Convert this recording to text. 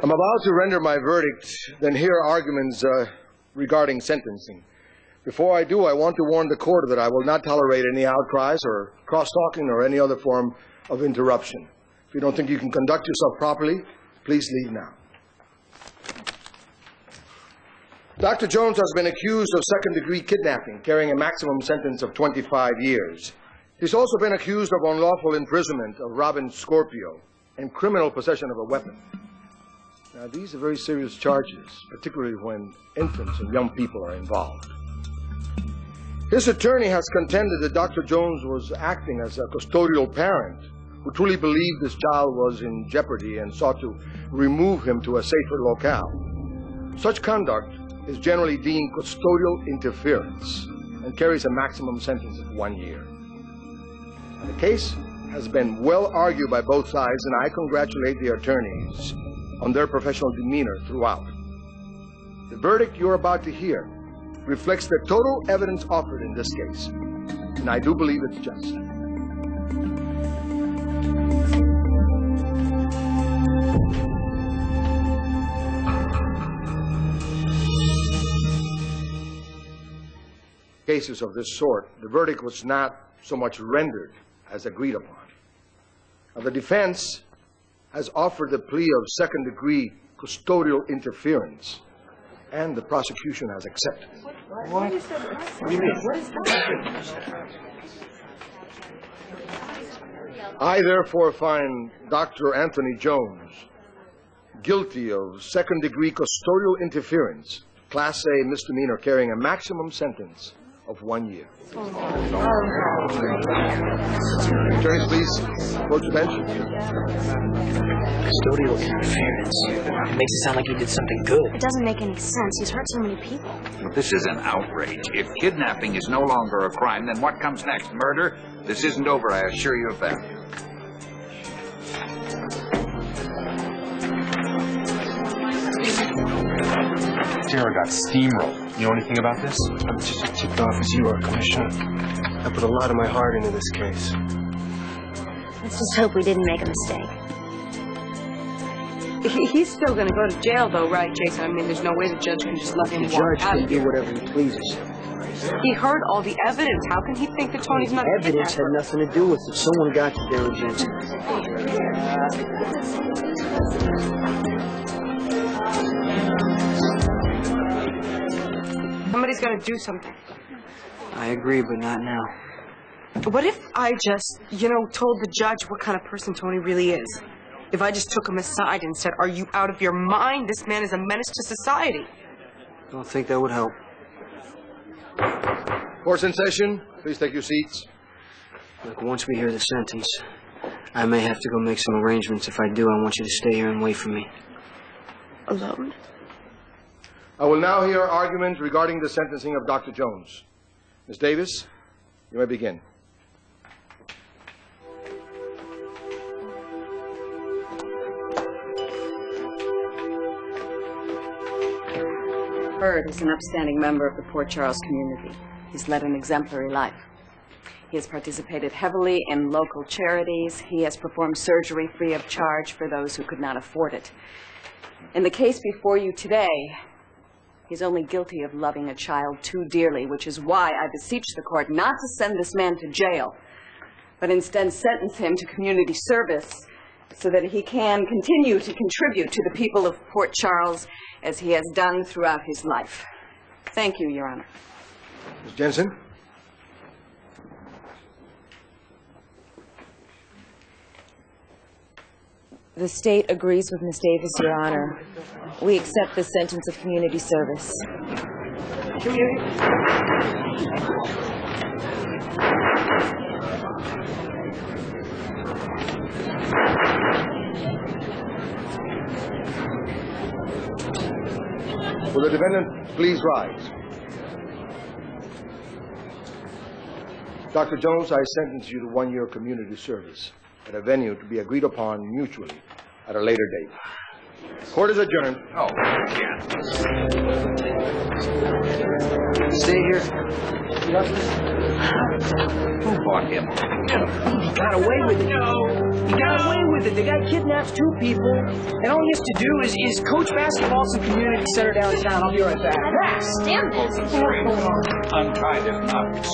I'm about to render my verdict, then hear arguments regarding sentencing. Before I do, I want to warn the court that I will not tolerate any outcries or cross-talking or any other form of interruption. If you don't think you can conduct yourself properly, please leave now. Dr. Jones has been accused of second-degree kidnapping, carrying a maximum sentence of 25 years. He's also been accused of unlawful imprisonment of Robin Scorpio and criminal possession of a weapon. Now, these are very serious charges, particularly when infants and young people are involved. His attorney has contended that Dr. Jones was acting as a custodial parent who truly believed this child was in jeopardy and sought to remove him to a safer locale. Such conduct is generally deemed custodial interference and carries a maximum sentence of 1 year. Now, the case has been well argued by both sides, and I congratulate the attorneys on their professional demeanor throughout. The verdict you're about to hear reflects the total evidence offered in this case, and I do believe it's just. Cases of this sort, the verdict was not so much rendered as agreed upon. Now, the defense has offered the plea of second-degree custodial interference, and the prosecution has accepted. What is that? I therefore find Dr. Anthony Jones guilty of second-degree custodial interference, Class A misdemeanor, carrying a maximum sentence of 1 year. Attorneys, please approach the bench. Custodial interference. It makes it sound like he did something good. It doesn't make any sense. He's hurt so many people. This is an outrage. If kidnapping is no longer a crime, then what comes next? Murder? This isn't over, I assure you of that. Sarah got steamrolled. You know anything about this? I'm just as tipped off as you are, Commissioner. I put a lot of my heart into this case. Let's just hope we didn't make a mistake. He's still going to go to jail, though, right, Jason? I mean, there's no way the judge can just let him walk out. The judge can do whatever he pleases. He heard all the evidence. How can he think that Tony's not The evidence had nothing to do with it. Someone got you, Darryl Jensen. Somebody's going to do something. I agree, but not now. What if I just, told the judge what kind of person Tony really is? If I just took him aside and said, "Are you out of your mind? This man is a menace to society." Don't think that would help. Court's in session. Please take your seats. Look, once we hear the sentence, I may have to go make some arrangements. If I do, I want you to stay here and wait for me. Alone? I will now hear arguments regarding the sentencing of Dr. Jones. Ms. Davis, you may begin. Bird is an upstanding member of the Port Charles community. He's led an exemplary life. He has participated heavily in local charities. He has performed surgery free of charge for those who could not afford it. In the case before you today, he's only guilty of loving a child too dearly, which is why I beseech the court not to send this man to jail, but instead sentence him to community service so that he can continue to contribute to the people of Port Charles as he has done throughout his life. Thank you, Your Honor. Ms. Jensen? The state agrees with Ms. Davis, Your Honor. We accept the sentence of community service. Will the defendant please rise? Dr. Jones, I sentence you to 1 year community service at a venue to be agreed upon mutually at a later date. Court is adjourned. Oh, yeah. Stay here. Who bought him? He got away with it. He got away with it. The guy kidnaps 2 people, and all he has to do is coach basketball at some community center downtown. I'll be right back. Stand this. Untie this knot.